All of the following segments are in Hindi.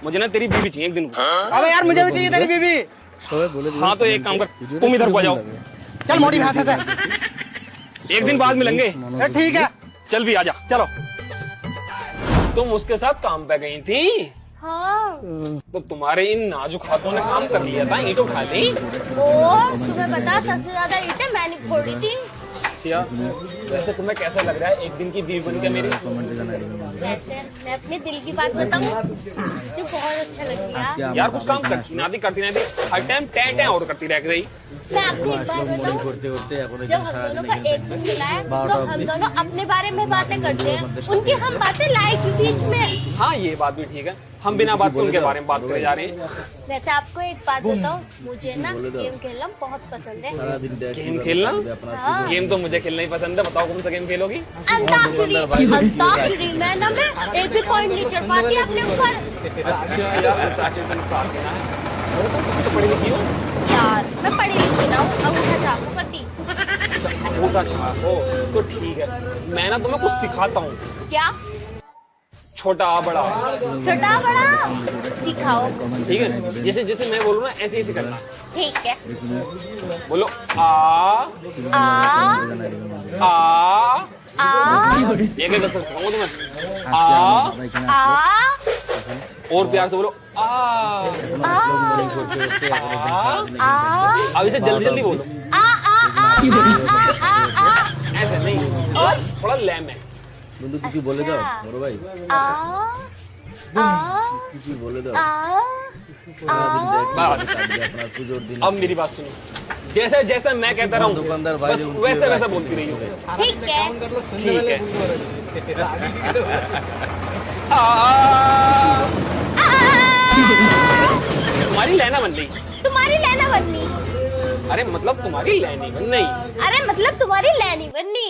मुझे ना तेरी बीवी चाहिए एक दिन को। अबे यार मुझे भी चाहिए तेरी बीवी। हाँ तो एक काम कर, तुम इधर को आ जाओ, चल मोटी भाषा से। एक दिन बाद मिलेंगे। ठीक है चल भी आजा। चलो। तुम उसके साथ काम पे गई थी, हाँ। तो तुम्हारे इन नाजुक हाथों ने काम कर लिया था, ईंट उठा ली। ओ तुम्हें पता सबसे ज्यादा ईंटें मैंने फोड़ी थी। अच्छा, वैसे तुम्हें कैसा लग रहा है एक दिन की बीवी बन के मेरी? वैसे मैं अपने दिल की बात बताऊं, मुझे बहुत अच्छा लग गया। यार कुछ काम करती ना थी, हर टाइम टे और करती रह गई। मैं आपको एक बात बताऊं, जब हम दोनों का एक दिन मिला है तो हम दोनों अपने बारे में बातें करते हैं, उनकी हम बातें लाइव के बीच में। हाँ ये बात भी ठीक है, हम बिना बात के उनके बारे में बात करे जा रहे हैं। वैसे आपको एक बात बताऊं, मुझे ना गेम खेलना बहुत पसंद है। गेम खेलना? हाँ। गेम तो मुझे खेलना ही पसंद है। बताओ कौन सा गेम खेलोगी? अंताक्षरी। अंताक्षरी मैं ना मैं एक भी पॉइंट नहीं चढ़ पाती अपने ऊपर। अच्छा यार, अंताक्षरी का नुकसान देना है। और तुम कुछ पढ़ी लिखी हो? यार मैं पढ़ी लिखी ना हूँ, अंगूठा चाकू कती। अच्छा अंगूठा छापो तो ठीक है, मैं ना तुम्हें कुछ सिखाता हूँ। क्या? छोटा बड़ा। छोटा बड़ा सिखाओ। ठीक है, जैसे जैसे मैं बोलूँ ना ऐसे ऐसे करना। ठीक है। बोलो आ आ आ आ एक एक कर सकता हूँ तुम्हें। आ और प्यार से बोलो आ अब इसे जल्दी जल्दी बोलो। ऐसे नहीं, और थोड़ा लैम है। বন্ধু কিছু বলে দাও বড় ভাই কিছু বলে দাও अपना पुजोर दिन अब मेरी बात सुनो, जैसे जैसे मैं कहता रहूं दुकानदार भाई बस वैसे वैसे बोलती रही हो। ठीक है। ठीक है। तुम्हारी लैना बन गई। तुम्हारी लैना बननी। अरे मतलब तुम्हारी लैनी बन नहीं। अरे मतलब तुम्हारी लैनी बननी।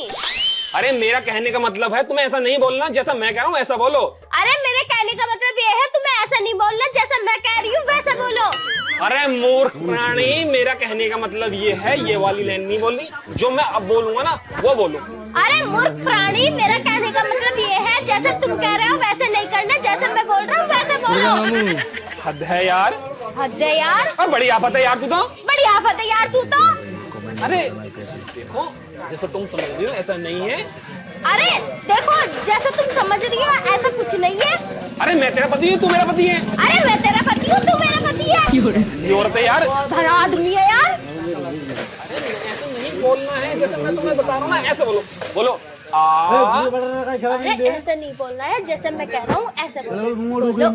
अरे मेरा कहने का मतलब है तुम्हें ऐसा नहीं बोलना, जैसा मैं कह रहा हूँ ऐसा बोलो। अरे मेरे कहने का मतलब ये है तुम्हें ऐसा नहीं बोलना, जैसा मैं कह रही हूँ वैसा बोलो। अरे मूर्ख प्राणी, मेरा कहने का मतलब ये है, ये वाली लाइन नहीं बोलनी, जो मैं अब बोलूंगा ना वो बोलो। अरे मूर्ख प्राणी, मेरा कहने का मतलब ये है, जैसे तुम कह रहे हो वैसे नहीं करना, जैसे मैं बोल रहा हूँ वैसे बोलो। हद है यार। हद है यार। और बड़ी आफत है यार तू तो। बड़ी आफत है यार तू तो। अरे देखो, जैसा तुम समझ रही हो ऐसा नहीं है। अरे देखो, जैसा तुम समझ रही हो ऐसा कुछ नहीं है। अरे मैं तेरा पति हूँ, तू मेरा पति है। अरे मैं तेरा पति हूँ, तू मेरा पति है। ये औरत है यार, भला आदमी है यार। ऐसे नहीं बोलना है, जैसे मैं तुम्हें बता रहा हूँ ना ऐसे बोलो। बोलो आ। अरे ऐसे नहीं बोलना है, जैसे मैं कह रहा हूँ ऐसे बोलो।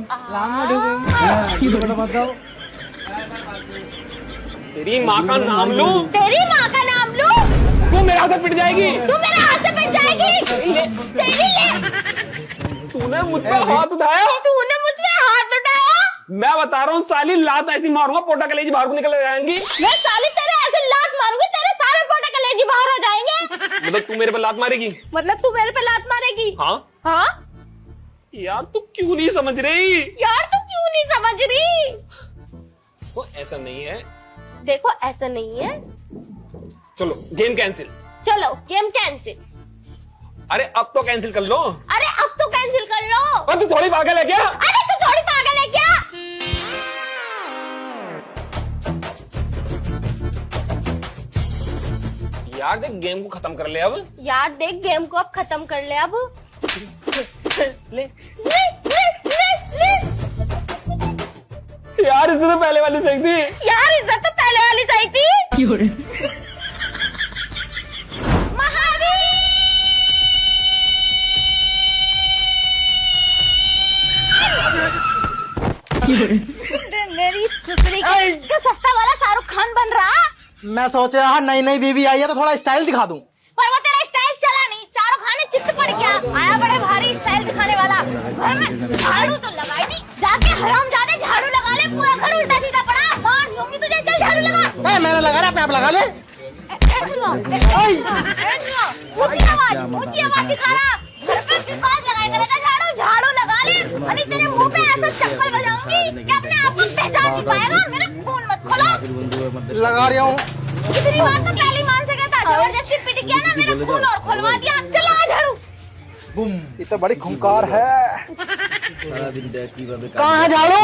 तेरी माँ का नाम लूं? तेरी माँ का नाम लूं? तू मेरे हाथ से पिट जाएगी। तू मेरे हाथ से पिट जाएगी। तेरी ले। तूने मुझ पे हाथ उठाया। तूने मुझ पे हाथ उठाया। मैं बता रहा हूँ साली, लात ऐसी मारूंगा पोटा कलेजी बाहर को निकल जाएंगी। मैं साली तेरे ऐसे लात मारूंगी, तेरे सारे पोटा कलेजी बाहर आ जाएंगे। मतलब तू मेरे पे लात मारेगी? मतलब तू मेरे पे लात मारेगी? हाँ हाँ यार, तू क्यों नहीं समझ रही? यार तू क्यों नहीं समझ रही? वो ऐसा नहीं है। देखो ऐसा नहीं है। चलो गेम कैंसिल। चलो गेम कैंसिल। अरे अब तो कैंसिल कर लो। अरे अब तो कैंसिल कर लो। और तू थोड़ी पागल है क्या? अरे तू थोड़ी पागल है क्या? यार देख, गेम को खत्म कर ले अब। यार देख, गेम को अब खत्म कर ले अब। ले। ले, ले, ले, ले। यार इससे तो पहले वाली सही थी। यार इज्जत तो पहले वाली सही थी। महावीर। मेरी ससुरी का सस्ता वाला शाहरुख खान बन रहा। मैं सोच रहा नई नई बीवी आई है तो थोड़ा स्टाइल दिखा दूं। पर वो तेरा स्टाइल चला नहीं, चारों खाने चित्त पड़ गया। आया बड़े भारी स्टाइल दिखाने वाला। घर में झाड़ू तो लगाई नहीं, जाके हरामजादे झाड़ू लगा ले, पूरा घर उल्टा सीधा पड़ा। मार दूंगी तुझे, चल झाड़ू लगा। मैंने लगा रहा, अपने आप लगा ले। ऊंची आवाज दिखा रहा। घर पे किस बात लगाए करेगा झाड़ू? झाड़ू लगा ले, अरे तेरे मुंह पे ऐसा चप्पल बजाऊंगी कि अपने आप को पहचान नहीं पाएगा। मेरा खून मत खोलो। लगा रहा हूँ। इतनी बात तो पहली मान से कहता, जबरदस्ती पिट गया ना, मेरा खून और खुलवा दिया। चल लगा झाड़ू। बूम, ये तो बड़ी खूंखार है। सारा दिन देख की बाबे कहाँ है झाड़ू?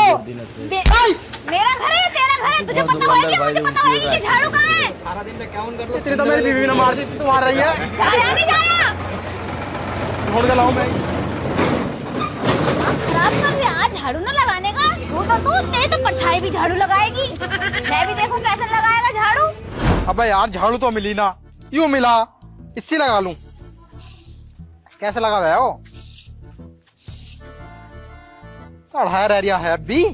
मेरा घर है तेरा घर है तुझे पता होगा मुझे पता होगा कि झाड़ू कहाँ है। सारा दिन क्या कर लो इतनी तो मेरी बीवी ने मार दी, तू मार रही है। जा रहा नहीं जा रहा छोड़ के लाऊं मैं। खराब कर रहा आज झाड़ू ना लगाने का तू तेरी तो परछाई भी झाड़ू लगाएगी। मैं भी देखूं कैसे लगाएगा झाड़ू। अबे यार झाड़ू तो मिली ना, यूं मिला इससे लगा लूं। कैसे लगा हुआ है वो? अढ़ाया रह रहा है अभी।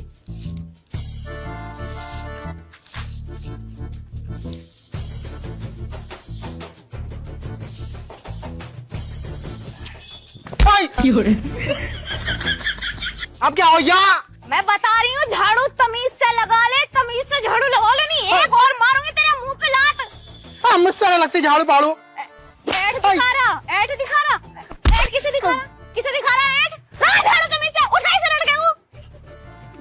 अब क्या हो गया? मैं बता रही हूँ झाड़ू तमीज से लगा ले, तमीज से झाड़ू लगा ले। नहीं एक और मारूंगी तेरे मुंह पे लात। हाँ, मुझसे नहीं लगती झाड़ू पाड़ू। ऐठ दिखा रहा, ऐठ दिखा रहा, ऐठ किसे दिखा रहा, किसे दिखा रहा ऐठ? हाँ झाड़ू तमीज से उठाई से लड़के को।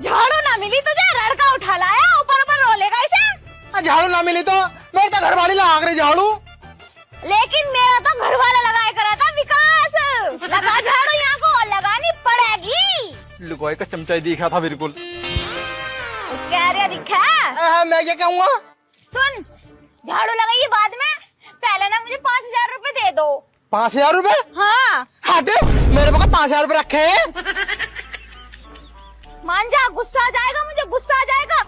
झाड़ू ना मिली तुझे, लड़का उठा लाया, ऊपर ऊपर रोलेगा इसे। झाड़ू ना मिली तो मेरे तो घर वाली लगा रही झाड़ू। लेकिन मेरा तो घर वाला लगाया करा था विकास। लगा झाड़ू यहाँ को, लगानी पड़ेगी। लुकोई का चमचा ही दिखा था बिल्कुल। कुछ कह रहा दिखा? मैं क्या कहूँगा? सुन झाड़ू लगाइए बाद में, पहले ना मुझे 5,000 रुपए दे दो। 5,000 रुपए? हाँ हट, मेरे पास 5,000 रुपए रखे हैं। मान जा, गुस्सा आ जाएगा मुझे, गुस्सा आ जाएगा।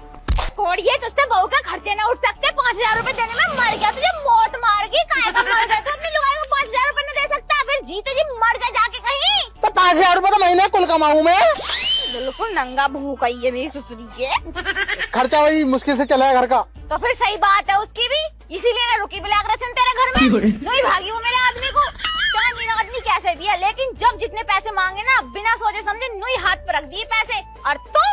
कोड़िए तुझसे बहू के खर्चे ना उठ सकते। 5,000 रुपए देने में मर गया, तुझे मौत मार गई। काहे का मर गया? तू अपनी लुगाई को 5,000 रुपए नहीं दे सकता, फिर जीते जी मर जा जाके कहीं। तो 5,000 रुपए तो महीने कुल कमाऊं मैं। बिल्कुल नंगा भूख आई है मेरी सुसरी के। खर्चा वही मुश्किल से चला है घर का। तो फिर सही बात है उसकी भी, इसीलिए ना रुकी ब्लैक रसन तेरे घर में। नहीं भागी वो मेरे आदमी को। चाहे मेरा आदमी कैसे भी है, लेकिन जब जितने पैसे मांगे ना बिना सोचे समझे नुई हाथ पर रख दिए पैसे। और तू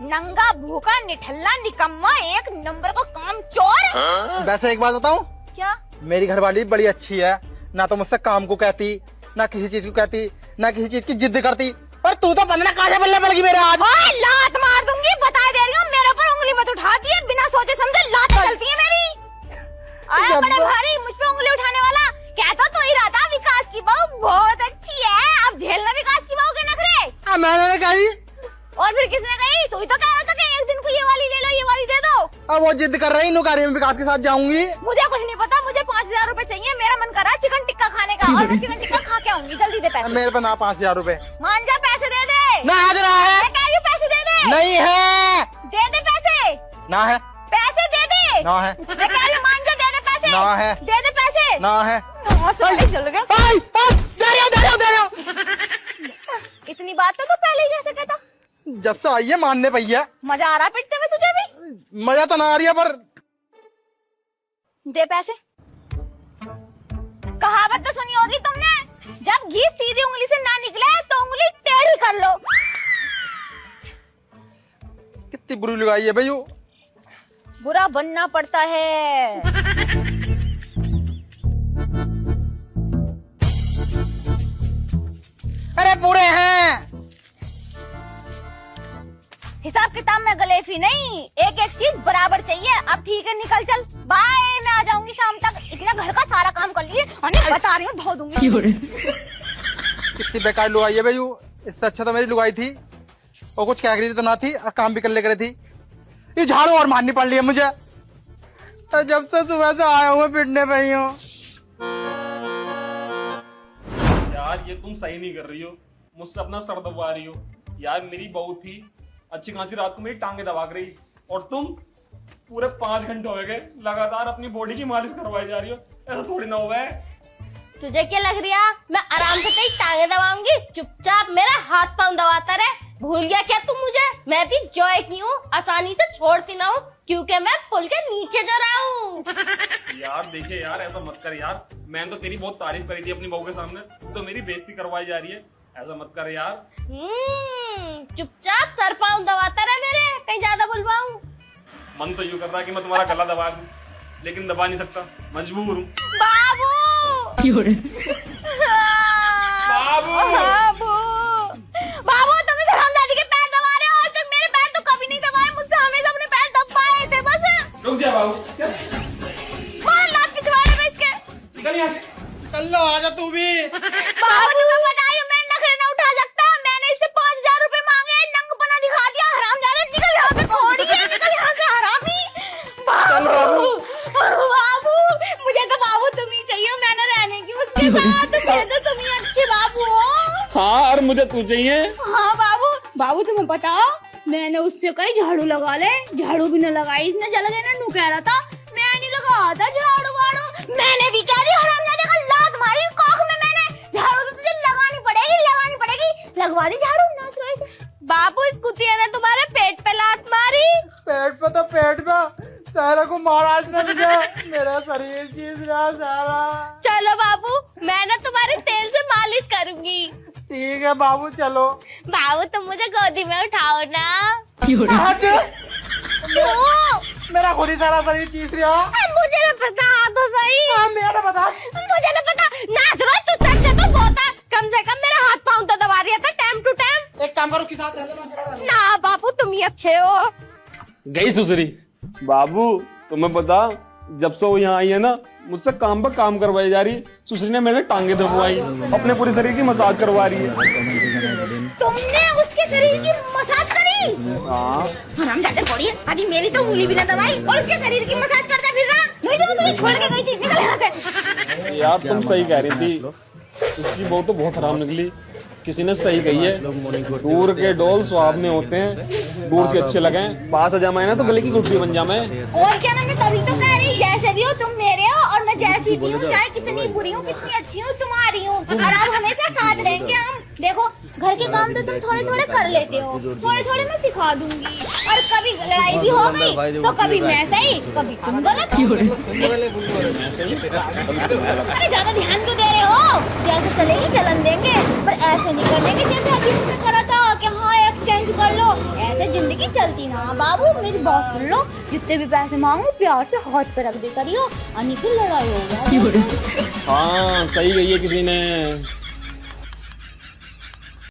नंगा भूखा निठल्ला निकम्मा एक नंबर को काम चोर। वैसे एक बात बताऊं, क्या? मेरी घरवाली बड़ी अच्छी है। ना तो मुझसे काम को कहती, ना किसी चीज को कहती, ना किसी चीज की जिद करती। और तू तो बनना काहे बल्ले पड़ गई मेरे आज। लात मार दूंगी, बता दे रही हूँ। मेरे ऊपर उंगली मत उठा दिए, बिना सोचे समझे लात चलती है मेरी। आया बड़े भारी मुझ पे उंगली उठाने वाला। कहता तो ही रहा था विकास की बहू बहुत अच्छी है, अब झेलना विकास की बहू के नखरे। मैंने कही और फिर किसने कही? तू ही तो कह रहा था कि एक दिन को ये वाली ले लो, ये वाली दे दो। अब वो जिद कर रही, नुकारी में विकास के साथ जाऊंगी। मुझे कुछ नहीं पता, मुझे 5,000 रुपए चाहिए। मेरा मन कर रहा है चिकन टिक्का खाने का, और मैं चिकन टिक्का खा के आऊंगी। जल्दी दे पैसे। मेरे पे ना 5,000 रुपए। मान जा, पैसे दे दे। ना आज ना है, मैं कह रही हूँ पैसे दे दे। नहीं है, दे दे पैसे। ना है, पैसे दे दे। ना है, मैं कह रही हूँ मान जा, दे दे पैसे। ना है, दे दे पैसे। ना है। साले चल गया। दे रहे हो। इतनी बात तो पहले ही कैसे कहता? जब से आई है मानने पई है। मजा आ रहा है पिटते हुए तुझे भी? मजा तो ना आ रही है, पर दे पैसे। कहावत तो सुनी होगी तुमने, जब घी सीधी उंगली से ना निकले तो उंगली टेढ़ी कर लो। कितनी बुरी लगाई है भाई वो। बुरा बनना पड़ता है। अरे बुरे हैं। हिसाब किताब में गलेफी नहीं, एक एक चीज बराबर चाहिए। अब ठीक है निकल चल, बाय। मैं आ जाऊंगी शाम तक। इतना घर का सारा काम कर लिए और नहीं बता रही हूँ धो दूंगी। कितनी बेकार लुगाई है भाई वो। इससे अच्छा तो मेरी लुगाई थी, और कुछ कह रही तो ना थी और काम भी कर ले थी। ये झाड़ू और मारनी पड़ रही है मुझे। जब से सुबह से आया हूँ पिटने पे ही हूँ। यार ये तुम सही नहीं कर रही हो, मुझसे अपना सर दबा रही हो। यार मेरी बहू थी, अच्छी खासी रात को मेरी टांगे दबा रही, और तुम पूरे 5 घंटे हो गए लगातार अपनी बॉडी की मालिश करवाई जा रही हो। ऐसा थोड़ी ना हुआ है। तुझे क्या लग रहा मैं आराम से तेरी टांगे दबाऊंगी? चुपचाप मेरा हाथ पांव दबाता रहे। भूल गया क्या तू मुझे? मैं भी जॉय की हूँ, आसानी से छोड़ती ना हूँ, क्योंकि मैं पुल के नीचे जो रहा हूँ। यार देखिए यार, ऐसा मत कर यार। मैंने तो तेरी बहुत तारीफ करी थी अपनी बहू के सामने, तो मेरी बेइज्जती करवाई जा रही है। ऐसा मत कर यार। चुपचाप सर पांव दबाता रहे मेरे, कहीं ज्यादा बुलवाऊं। मन तो यूं कर रहा है कि मैं तुम्हारा गला दबा दूं, लेकिन दबा नहीं सकता, मजबूर हूँ। बाबू बाबू बाबू तुम इस हरामजादी के पैर दबा रहे हो। आज तक मेरे पैर तो कभी नहीं दबाए, मुझसे हमेशा अपने पैर दबाए थे बस। रुक जा बाबू, मार लात पिछवाड़े में इसके। निकल यहाँ से। चल लो आजा तू भी। बाबू तुम्हें बताइए, मैं नखरे ना उठा सकता। मैंने इससे 5,000 रुपए मांगे मुझे तू चाहिए। हाँ बाबू, बाबू तुम्हें पता, मैंने उससे कही झाड़ू लगा ले, झाड़ू भी न लगाई इसने, जल गए ना, नू कह रहा था मैं नहीं लगाया था झाड़ू वाड़ू। मैंने भी कह दी, हरामजादे का लात मारी कोख में मैंने, झाड़ू तो तुझे लगानी पड़ेगी, लगवा दी झाड़ू नाच रही से। बाबू इस कुतिया ने तुम्हारे पेट पे लात मारी। पेट पे तो पेट पे, सारा को महाराज ने मुझे मेरा शरीर चीज रहा सारा। चलो बाबू, मैं ना तुम्हारे तेल से मालिश करूंगी। ठीक है बाबू चलो। बाबू तुम मुझे गोदी में उठाओ ना। हट, क्यों? मेरा खुद ही सारा शरीर चीज रहा। मुझे ना पता, तो सही। मेरा बता, मुझे ना पता, नाच रहा तू, सच तो बहुत है, कम से कम मेरा हाथ पाँव तो दबा रहा था टाइम टू टाइम। एक काम करो, उसके साथ रह ले। ना बाबू तुम ही अच्छे हो। गई सुसरी। बाबू तुम्हें पता, जब से वो यहाँ आई है ना, मुझसे काम पर काम करवाई जा रही। सुसरी ने मेरे टांगे दबवाई, अपने पूरे शरीर की मसाज करवा रही है। तुमने उसके शरीर की मसाज करी? हाँ। हरामजादे पड़ी है, आदि मेरी तो उंगली भी ना दबाई और उसके शरीर की मसाज करता फिर रहा। नहीं तो मैं तुम्हें छोड़ के गई थी, निकल यहाँ से। यार तुम सही कह रही थी, उसकी बहू तो बहुत हराम निकली। किसी ने सही कही है, दूर के डोल सुहावने होते हैं, दूर से अच्छे लगे, पास आ जाए ना तो गले की गुठली बन जाए। और क्या, मैं तभी तो कह रही, जैसे भी हो तुम मेरे हो और मैं जैसी भी हूँ, चाहे कितनी बुरी हूँ कितनी अच्छी हूँ, तुम्हारी हूँ, और अब हमेशा साथ रहेंगे हम। देखो घर के काम तो तुम थोड़े थोड़े कर लेते हो, थोड़े थोड़े मैं सिखा दूंगी, और कभी लड़ाई भी हो गई तो कभी मैं सही कभी तुम गलत। अरे ज्यादा ध्यान क्यों दे रहे हो? जैसे चलेगी चलन देंगे, पर ऐसे नहीं करने के जैसे अभी तुमने करा था कि हाँ एक्सचेंज कर लो। ऐसे जिंदगी चलती ना बाबू, मेरी बात सुन लो, जितने भी पैसे मांगो प्यार से हाथ पे रख दे करियो, अन्य फिर लड़ाई हो गया। हाँ सही कही है किसी ने।